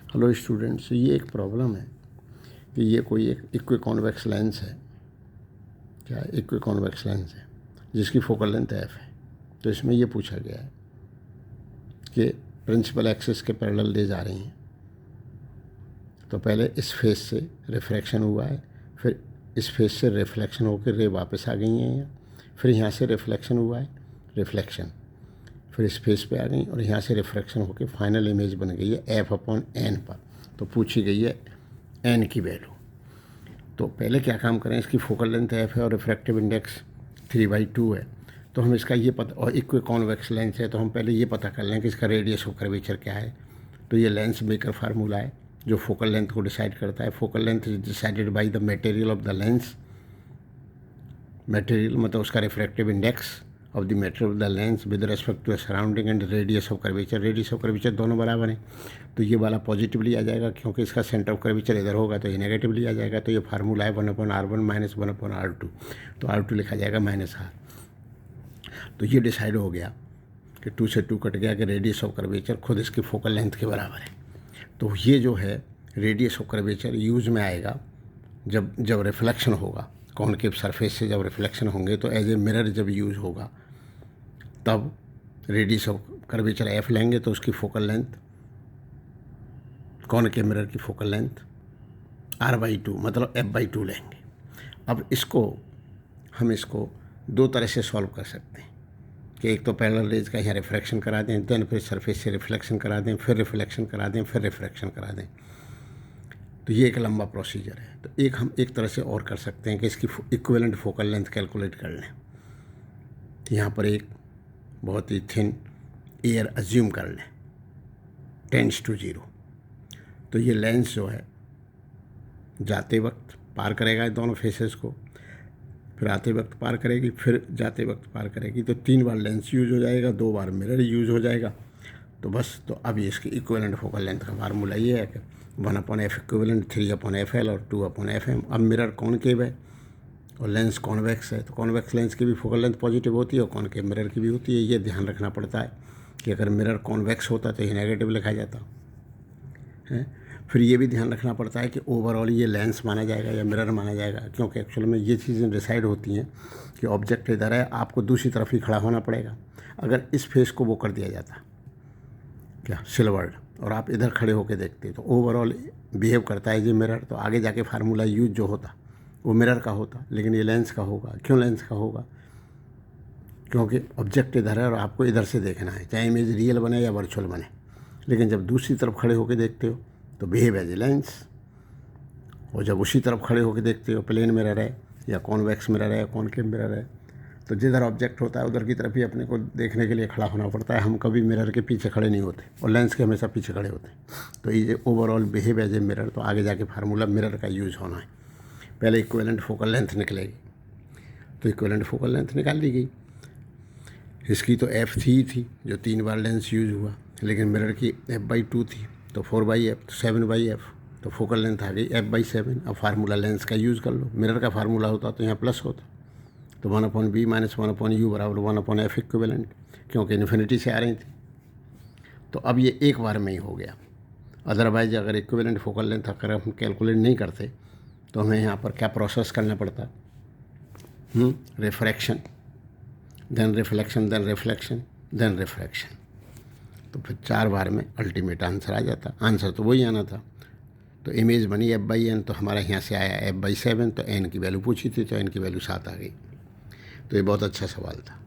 Hello students, ये एक problem है कि ये कोई एक इक्विकॉन्वेक्स लेंस है। क्या इक्विकॉन्वेक्स लेंस है जिसकी फोकल लेंथ एफ है। तो इसमें ये पूछा गया है कि प्रिंसिपल एक्सिस के पैरेलल रेज आ रही हैं। तो पहले इस फेस से रिफ्रैक्शन हुआ है, फिर इस फेस से रिफ्लेक्शन होकर रे वापस आ गई हैं यहाँ, फिर यहाँ से रिफ्लेक्शन हुआ है, रिफ्लेक्शन फिर इस फेस पे आ गई और यहाँ से रिफ्रैक्शन होकर फाइनल इमेज बन गई है F/n पर। तो पूछी गई है n की वैल्यू। तो पहले क्या काम करें, इसकी फोकल लेंथ f है और रिफ्रैक्टिव इंडेक्स 3/2 है। तो हम इसका ये पता, और इक्विकॉन्वेक्स लेंस है तो हम पहले ये पता कर लें कि इसका रेडियस ऑफ कर्वेचर क्या है। तो ये लेंस मेकर फार्मूला है जो फोकल लेंथ को डिसाइड करता है। Focal length is decided by the material of the lens. Material मतलब उसका refractive index of the material of the lens with respect to surrounding and radius of curvature. Radius of curvature दोनों बराबर हैं तो ये वाला पॉजिटिवली आ जाएगा, क्योंकि इसका सेंटर ऑफ कर्वेचर इधर होगा तो ये नेगेटिवली आ जाएगा। तो ये फार्मूला है 1/r1 माइनस 1/r2। तो r2 लिखा जाएगा -r। तो ये डिसाइड हो गया कि 2 से 2 कट गया कि रेडियस ऑफ कर्वेचर खुद इसकी फोकल लेंथ के बराबर है। तो ये जो है रेडियस ऑफ कर्वेचर यूज़ में आएगा जब रिफ्लेक्शन होगा, कॉनकेव सरफेस से जब रिफ्लेक्शन होंगे तो एज ए मिरर जब यूज़ होगा तब रेडियस ऑफ कर्वेचर f लेंगे तो उसकी फोकल लेंथ, कॉनकेव मिरर की फोकल लेंथ r/2 मतलब f/2 लेंगे। अब हम इसको दो तरह से सॉल्व कर सकते हैं कि एक तो पैरेलल रेज का यहाँ रिफ्रैक्शन करा दें, देन फिर सरफेस से रिफ्लेक्शन करा दें, फिर रिफ्लेक्शन करा दें, फिर रिफ्रैक्शन करा दें। तो ये एक लंबा प्रोसीजर है। तो हम एक तरह से और कर सकते हैं कि इसकी इक्विवेलेंट फोकल लेंथ कैलकुलेट कर लें। तो यहाँ पर एक बहुत ही थिन एयर अज्यूम कर लें, टेंड्स टू 0। तो ये लेंस जो है जाते वक्त पार करेगा दोनों फेसेस को, फिर आते वक्त पार करेगी, फिर जाते वक्त पार करेगी। तो 3 बार लेंस यूज हो जाएगा, 2 बार मिरर यूज हो जाएगा। तो बस, तो अब ये इसकी इक्विवेलेंट फोकल लेंथ का फार्मूला ये है कि 1/f इक्विवेलेंट 3/fl और 2/fm। अब मिरर कॉनकेव है और लेंस कॉन्वेक्स है, तो कॉन्वेक्स लेंस की भी फोकल लेंथ पॉजिटिव होती है और कॉनकेव मिरर की भी होती है। ये ध्यान रखना पड़ता है कि अगर मिरर कॉन्वेक्स होता तो ये नेगेटिव लिखा जाता है। फिर ये भी ध्यान रखना पड़ता है कि ओवरऑल ये लेंस माना जाएगा या मिरर माना जाएगा, क्योंकि एक्चुअल में ये चीज़ें डिसाइड होती हैं कि ऑब्जेक्ट इधर है, आपको दूसरी तरफ ही खड़ा होना पड़ेगा। अगर इस फेस को वो कर दिया जाता क्या सिल्वर्ड और आप इधर खड़े होकर देखते तो ओवरऑल बिहेव करता है ये मिरर, तो आगे जाके फार्मूला यूज जो होता वो मिरर का होता, लेकिन ये लेंस का होगा। क्यों लेंस का होगा? क्योंकि ऑब्जेक्ट इधर है और आपको इधर से देखना है, चाहे इमेज रियल बने या वर्चुअल बने। लेकिन जब दूसरी तरफ खड़े होकर देखते हो तो बिहेव एज ए लेंस, और जब उसी तरफ खड़े होकर देखते हो, प्लेन मिरर है या कॉन्वेक्स मिरर है या कॉनकेव मिरर है, तो जिधर ऑब्जेक्ट होता है उधर की तरफ ही अपने को देखने के लिए खड़ा होना पड़ता है। हम कभी मिरर के पीछे खड़े नहीं होते और लेंस के हमेशा पीछे खड़े होते हैं। तो ये overall behave as a mirror, तो आगे जाके फार्मूला मिरर का यूज़ होना है। पहले इक्विवेलेंट फोकल लेंथ निकलेगी, तो इक्विवेलेंट फोकल लेंथ निकाल ली गई। इसकी तो f थी जो 3 बार लेंस यूज हुआ, लेकिन मिरर की f/2 थी तो 4/f तो 7/f, तो फोकल लेंथ आ गई f/7। अब फार्मूला लेंस का यूज़ कर लो। मिरर का फार्मूला होता तो यहाँ प्लस होता, तो 1/b माइनस 1/u बराबर 1/f इक्विवेलेंट, क्योंकि इन्फिनिटी से आ रही थी। तो अब ये एक बार में ही हो गया। अदरवाइज अगर इक्विवेलेंट फोकल लेंथ अगर हम कैलकुलेट नहीं करते तो हमें यहाँ पर क्या प्रोसेस करना पड़ता, refraction, then reflection, then reflection, then refraction. तो फिर 4 बार में अल्टीमेट आंसर आ जाता। आंसर तो वही आना था। तो इमेज बनी f/n, तो हमारा यहाँ से आया f/7। तो n की वैल्यू पूछी थी तो n की वैल्यू 7 आ गई। तो ये बहुत अच्छा सवाल था।